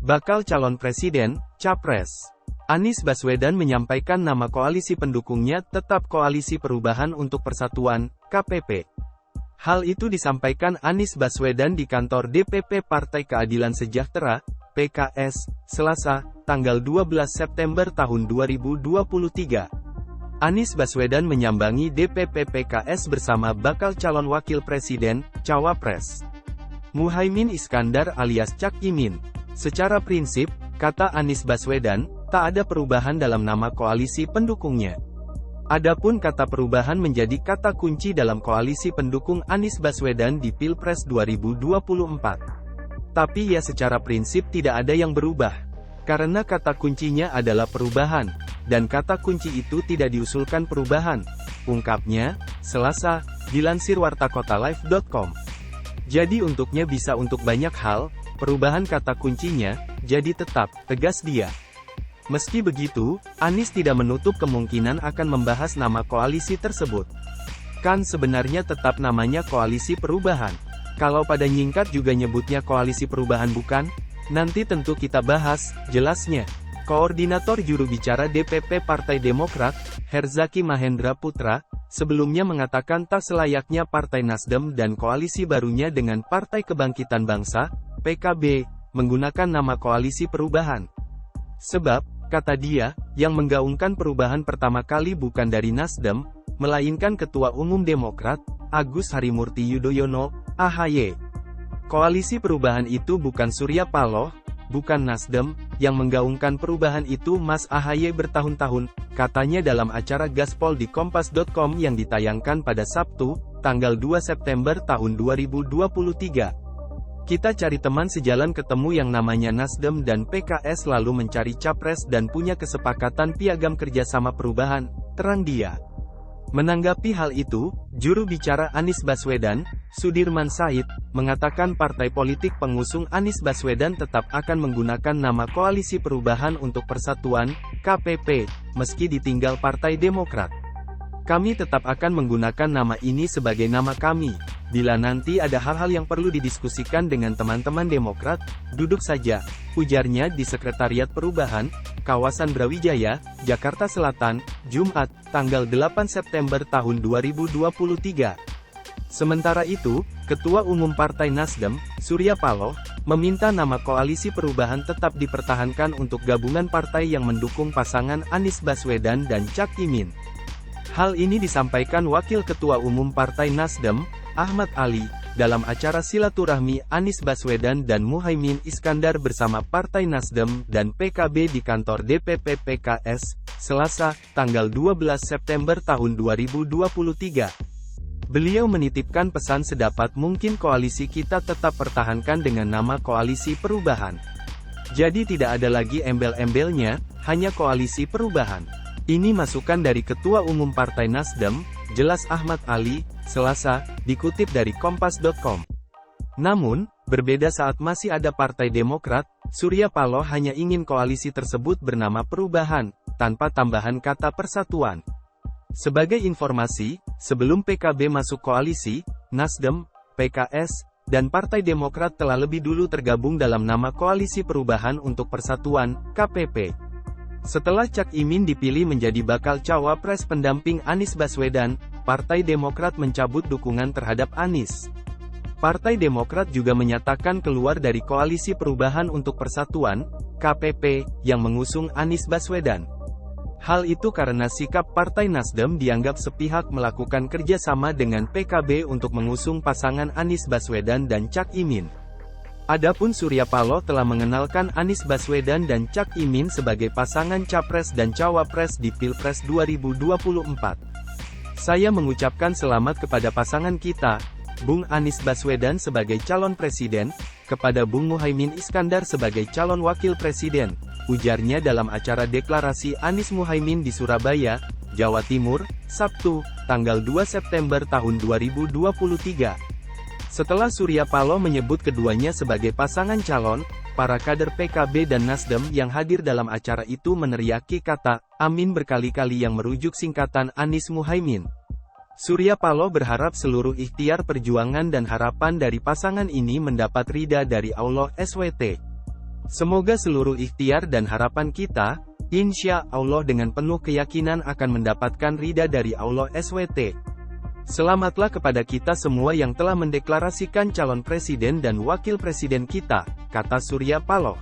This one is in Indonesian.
Bakal calon presiden, Capres. Anies Baswedan menyampaikan nama koalisi pendukungnya tetap Koalisi Perubahan untuk Persatuan, KPP. Hal itu disampaikan Anies Baswedan di kantor DPP Partai Keadilan Sejahtera, PKS, Selasa, tanggal 12 September tahun 2023. Anies Baswedan menyambangi DPP PKS bersama bakal calon wakil presiden, Cawapres, Muhaimin Iskandar alias Cak Imin. Secara prinsip, kata Anies Baswedan, tak ada perubahan dalam nama koalisi pendukungnya. Adapun kata perubahan menjadi kata kunci dalam koalisi pendukung Anies Baswedan di Pilpres 2024. Tapi ya secara prinsip tidak ada yang berubah. Karena kata kuncinya adalah perubahan, dan kata kunci itu tidak diusulkan perubahan, ungkapnya, Selasa, dilansir wartakotalive.com. Jadi untuknya bisa untuk banyak hal, perubahan kata kuncinya, jadi tetap, tegas dia. Meski begitu, Anies tidak menutup kemungkinan akan membahas nama koalisi tersebut. Kan sebenarnya tetap namanya Koalisi Perubahan. Kalau pada nyingkat juga nyebutnya Koalisi Perubahan bukan? Nanti tentu kita bahas, jelasnya. Koordinator juru bicara DPP Partai Demokrat, Herzaki Mahendra Putra, sebelumnya mengatakan tak selayaknya Partai Nasdem dan koalisi barunya dengan Partai Kebangkitan Bangsa, PKB, menggunakan nama Koalisi Perubahan. Sebab, kata dia, yang menggaungkan perubahan pertama kali bukan dari Nasdem, melainkan Ketua Umum Demokrat, Agus Harimurti Yudhoyono, AHY. Koalisi perubahan itu bukan Surya Paloh, bukan Nasdem, yang menggaungkan perubahan itu Mas AHY bertahun-tahun, katanya dalam acara Gaspol di Kompas.com yang ditayangkan pada Sabtu, tanggal 2 September tahun 2023. Kita cari teman sejalan ketemu yang namanya Nasdem dan PKS lalu mencari capres dan punya kesepakatan piagam kerjasama perubahan, terang dia. Menanggapi hal itu, juru bicara Anies Baswedan, Sudirman Said, mengatakan partai politik pengusung Anies Baswedan tetap akan menggunakan nama Koalisi Perubahan untuk Persatuan, KPP, meski ditinggal Partai Demokrat. Kami tetap akan menggunakan nama ini sebagai nama kami. Bila nanti ada hal-hal yang perlu didiskusikan dengan teman-teman Demokrat, duduk saja, ujarnya di Sekretariat Perubahan, kawasan Brawijaya, Jakarta Selatan, Jumat, tanggal 8 September tahun 2023. Sementara itu, Ketua Umum Partai Nasdem, Surya Paloh, meminta nama Koalisi Perubahan tetap dipertahankan untuk gabungan partai yang mendukung pasangan Anies Baswedan dan Cak Imin. Hal ini disampaikan Wakil Ketua Umum Partai Nasdem, Ahmad Ali, dalam acara silaturahmi Anies Baswedan dan Muhaimin Iskandar bersama Partai Nasdem dan PKB di kantor DPP PKS, Selasa, tanggal 12 September tahun 2023. Beliau menitipkan pesan sedapat mungkin koalisi kita tetap pertahankan dengan nama Koalisi Perubahan. Jadi tidak ada lagi embel-embelnya, hanya Koalisi Perubahan. Ini masukan dari Ketua Umum Partai Nasdem, jelas Ahmad Ali, Selasa, dikutip dari Kompas.com. Namun, berbeda saat masih ada Partai Demokrat, Surya Paloh hanya ingin koalisi tersebut bernama Perubahan, tanpa tambahan kata persatuan. Sebagai informasi, sebelum PKB masuk koalisi, Nasdem, PKS, dan Partai Demokrat telah lebih dulu tergabung dalam nama Koalisi Perubahan untuk Persatuan, KPP. Setelah Cak Imin dipilih menjadi bakal cawapres pendamping Anies Baswedan, Partai Demokrat mencabut dukungan terhadap Anies. Partai Demokrat juga menyatakan keluar dari Koalisi Perubahan untuk Persatuan, KPP, yang mengusung Anies Baswedan. Hal itu karena sikap Partai Nasdem dianggap sepihak melakukan kerjasama dengan PKB untuk mengusung pasangan Anies Baswedan dan Cak Imin. Adapun Surya Paloh telah mengenalkan Anies Baswedan dan Cak Imin sebagai pasangan Capres dan Cawapres di Pilpres 2024. Saya mengucapkan selamat kepada pasangan kita, Bung Anies Baswedan sebagai calon presiden, kepada Bung Muhaimin Iskandar sebagai calon wakil presiden, ujarnya dalam acara deklarasi Anies Muhaimin di Surabaya, Jawa Timur, Sabtu, tanggal 2 September tahun 2023. Setelah Surya Paloh menyebut keduanya sebagai pasangan calon, para kader PKB dan Nasdem yang hadir dalam acara itu meneriaki kata "Amin" berkali-kali yang merujuk singkatan Anies Muhaimin. Surya Paloh berharap seluruh ikhtiar perjuangan dan harapan dari pasangan ini mendapat ridha dari Allah SWT. Semoga seluruh ikhtiar dan harapan kita, insya Allah dengan penuh keyakinan akan mendapatkan ridha dari Allah SWT. Selamatlah kepada kita semua yang telah mendeklarasikan calon presiden dan wakil presiden kita, kata Surya Paloh.